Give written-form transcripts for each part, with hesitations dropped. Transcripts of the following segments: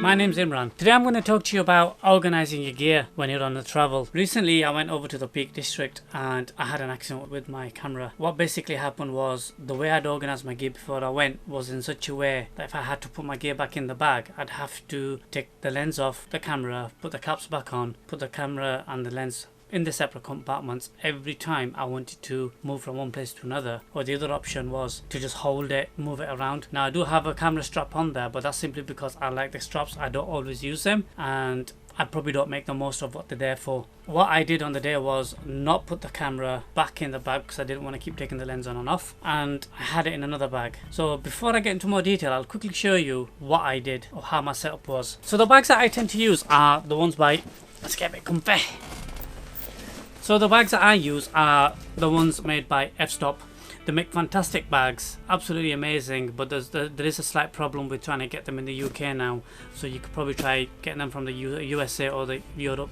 My name's Imran. Today I'm going to talk to you about organising your gear when you're on the travel. Recently I went over to the Peak District and I had an accident with my camera. What basically happened was the way I'd organised my gear before I went was in such a way that if I had to put my gear back in the bag, I'd have to take the lens off the camera, put the caps back on, put the camera and the lens in the separate compartments every time I wanted to move from one place to another. Or the other option was to just hold it, move it around. Now I do have a camera strap on there, but that's simply because I like the straps. I don't always use them and I probably don't make the most of what they're there for. What I did on the day was not put the camera back in the bag because I didn't want to keep taking the lens on and off, and I had it in another bag. So before I get into more detail, I'll quickly show you what I did or how my setup was. So the bags that I tend to use are the ones by, let's get a bit comfy. So the bags that I use are the ones made by F-Stop. They make fantastic bags, absolutely amazing, but there is a slight problem with trying to get them in the UK now. So you could probably try getting them from the USA or the Europe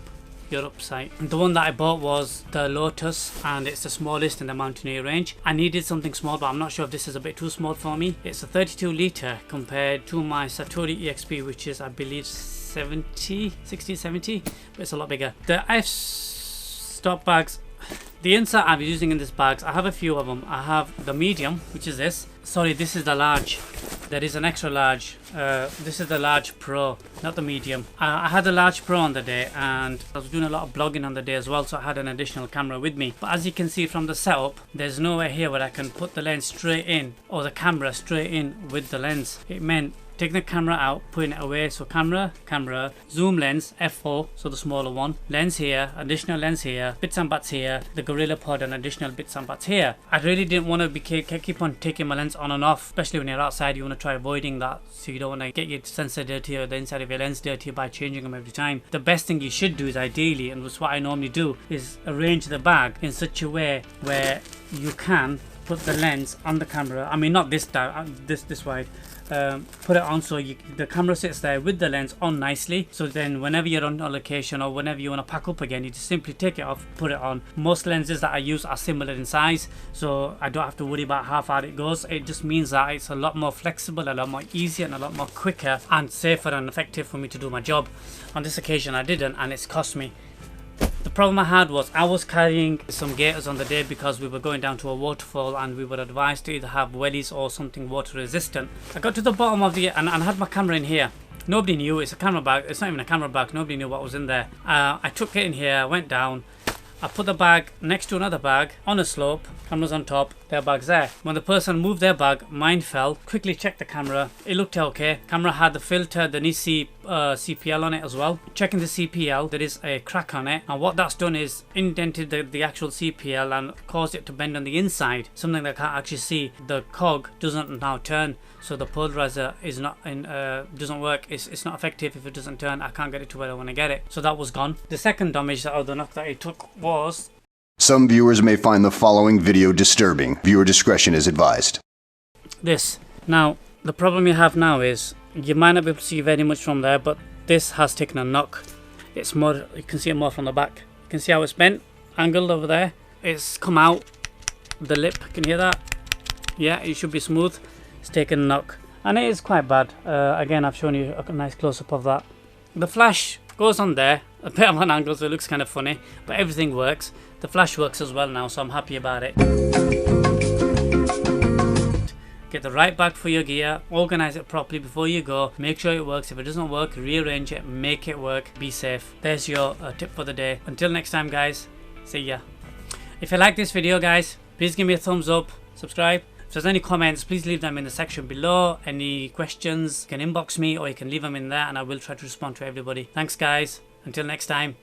site. The one that I bought was the Lotus and it's the smallest in the Mountaineer range. I needed something small, but I'm not sure if this is a bit too small for me. It's a 32 litre compared to my Satori EXP, which is I believe 60, 70, but it's a lot bigger. The F-Stop bags, the insert I'm using in these bags, I have a few of them. I have the medium, which is this. Sorry, this is the large. There is an extra large. This is the large pro, not the medium. I had the large pro on the day and I was doing a lot of blogging on the day as well, so I had an additional camera with me. But as you can see from the setup, there's nowhere here where I can put the lens straight in or the camera straight in with the lens. It meant taking the camera out, putting it away. So camera, zoom lens, f4, so the smaller one, lens here, additional lens here, bits and bats here, the Gorilla Pod and additional bits and bats here. I really didn't want to keep on taking my lens on and off, especially when you're outside. You want to try avoiding that, so you don't want to get your sensor dirty or the inside of your lens dirty by changing them every time. The best thing you should do is ideally, and that's what I normally do, is arrange the bag in such a way where you can put the lens on the camera. I mean, not this wide. Put it on so the camera sits there with the lens on nicely, so then whenever you're on a location or whenever you want to pack up again, you just simply take it off, put it on. Most lenses that I use are similar in size, so I don't have to worry about how far it goes. It just means that it's a lot more flexible, a lot more easier and a lot more quicker and safer and effective for me to do my job. On this occasion I didn't, and it's cost me. The problem I had was I was carrying some gaiters on the day because we were going down to a waterfall and we were advised to either have wellies or something water resistant. I got to the bottom of the and I had my camera in here. Nobody knew. It's a camera bag. It's not even a camera bag. Nobody knew what was in there. I took it in here, went down. I put the bag next to another bag on a slope, camera's on top, their bag's there. When the person moved their bag, mine fell. Quickly checked the camera, it looked okay. Camera had the filter, the Nisi CPL on it as well. Checking the CPL, there is a crack on it, and what that's done is indented the actual CPL and caused it to bend on the inside, something that I can't actually see. The cog doesn't now turn, so the polarizer is not doesn't work. It's not effective if it doesn't turn. I can't get it to where I want to get it, so that was gone. The second damage that the knock that it took was, some viewers may find the following video disturbing. Viewer discretion is advised. This. Now the problem you have now is you might not be able to see very much from there, but this has taken a knock. It's more, you can see it more from the back. You can see how it's bent, angled over there. It's come out the lip. Can you hear that? Yeah, it should be smooth. It's taken a knock and it is quite bad. Again, I've shown you a nice close-up of that. The flash goes on there a bit of an angle, so it looks kind of funny, but everything works. The flash works as well now, so I'm happy about it. Get the right bag for your gear, organize it properly before you go, make sure it works. If it doesn't work, rearrange it, make it work, be safe. There's your tip for the day. Until next time guys, see ya. If you like this video guys, please give me a thumbs up, subscribe. If there's any comments, please leave them in the section below. Any questions, you can inbox me or you can leave them in there and I will try to respond to everybody. Thanks guys, until next time.